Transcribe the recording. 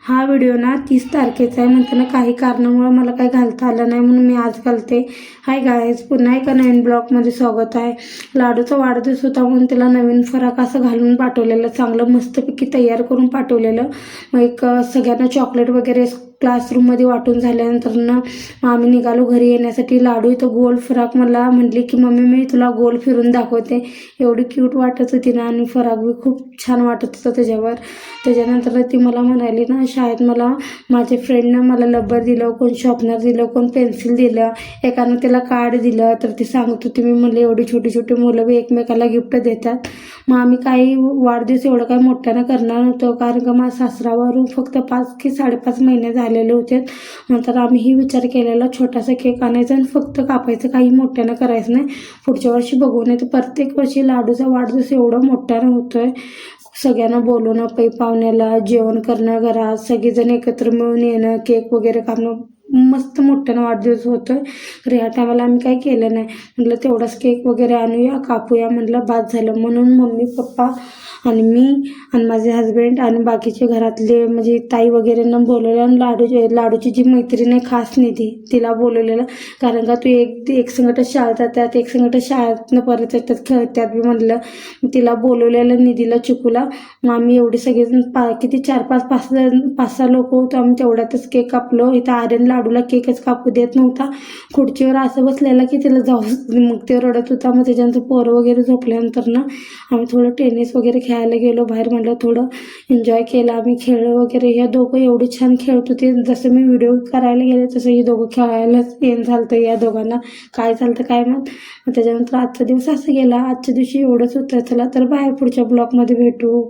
हा व्हिडिओ ना 30 तारखेचा आहे. म्हणताना काही कारणामुळे मला काही घालता आलं नाही म्हणून मी आज घालते. हाय गाईज, पुन्हा एका नवीन ब्लॉगमध्ये स्वागत आहे. लाडूचा वाढदिवस होता म्हणून तिला नवीन फराक असं घालून पाठवलेलं, चांगलं मस्तपैकी तयार करून पाठवलेलं. मग एक सगळ्यांना चॉकलेट वगैरे क्लासरूममध्ये वाटून झाल्यानंतर ना आम्ही निघालो घरी येण्यासाठी. लाडू इथं गोल फराक मला म्हटली की मम्मी मी तुला गोल फिरून दाखवते. एवढी क्यूट वाटत होती ना आणि फराक बी खूप छान वाटत होतं त्याच्यावर. त्याच्यानंतर ती मला म्हणाली ना, शाळेत मला माझ्या फ्रेंडनं मला रबर दिलं, कोण शॉर्पनर दिलं, कोण पेन्सिल दिलं, एकानं त्याला कार्ड दिलं. तर ती सांगत होती, मी म्हणलं एवढी छोटी छोटी मुलं बी एकमेकाला गिफ्ट देतात. मग आम्ही काही वाढदिवस एवढं काही मोठ्यानं करणार नव्हतो, कारण का माझ्या सासरावरून फक्त 5 की 5.5 महिने झालेले होते. नंतर आम्हीही विचार केलेला छोटासा केक आणायचा आणि फक्त कापायचं, काही मोठ्यानं करायचं नाही. पुढच्या वर्षी बघू. नाही तर प्रत्येक वर्षी लाडूचा वाढदिवस एवढं मोठ्यानं होतोय. सगळ्यांना बोलवणं, पै पाहुण्याला जेवण करणं, घरात सगळेजण एकत्र मिळून येणं, केक वगैरे कापणं, मस्त मोठ्यानं वाढदिवस होतोय. तर ह्या टायमाला आम्ही काही केलं नाही. म्हटलं तेवढाच केक वगैरे आणूया, कापूया. म्हटलं बाद झालं. म्हणून मम्मी पप्पा आणि मी आणि माझे हस्बंड आणि बाकीचे घरातले म्हणजे ताई वगैरेंना बोलवलं. आणि लाडूची जी मैत्रीण आहे खास निधी, तिला बोलवलेलं. कारण का तू एक संगतच शाळेत जातात, एक संगतच शाळेतनं परत येतात, खेळतात बी म्हणलं. तिला बोलवलेलं निधीला, चिकूला. मग आम्ही एवढे सगळेजण किती 4-5-6 लोक होतो. आम्ही तेवढ्यातच केक कापलो. इथं आर्यन लाडूला केकच कापू देत नव्हता. खुर्चीवर असं बसलेला की तिला जाऊ, मग ते रडत होता. मग त्याच्यानंतर पोरं वगैरे झोपल्यानंतर ना आम्ही थोडं टेनिस वगैरे खेळायला गेलो बाहेर. म्हटलं थोडं एन्जॉय केलं आम्ही, खेळलं वगैरे. ह्या दोघं एवढे छान खेळत होते. जसं मी व्हिडिओ करायला गेले तसं हे दोघं खेळायलाच येण झालं. या दोघांना काय झालं काय मग त्याच्यानंतर आजचा दिवस असं गेला. आजच्या दिवशी एवढंच होतं. चला तर बाय, पुढच्या ब्लॉगमध्ये भेटू.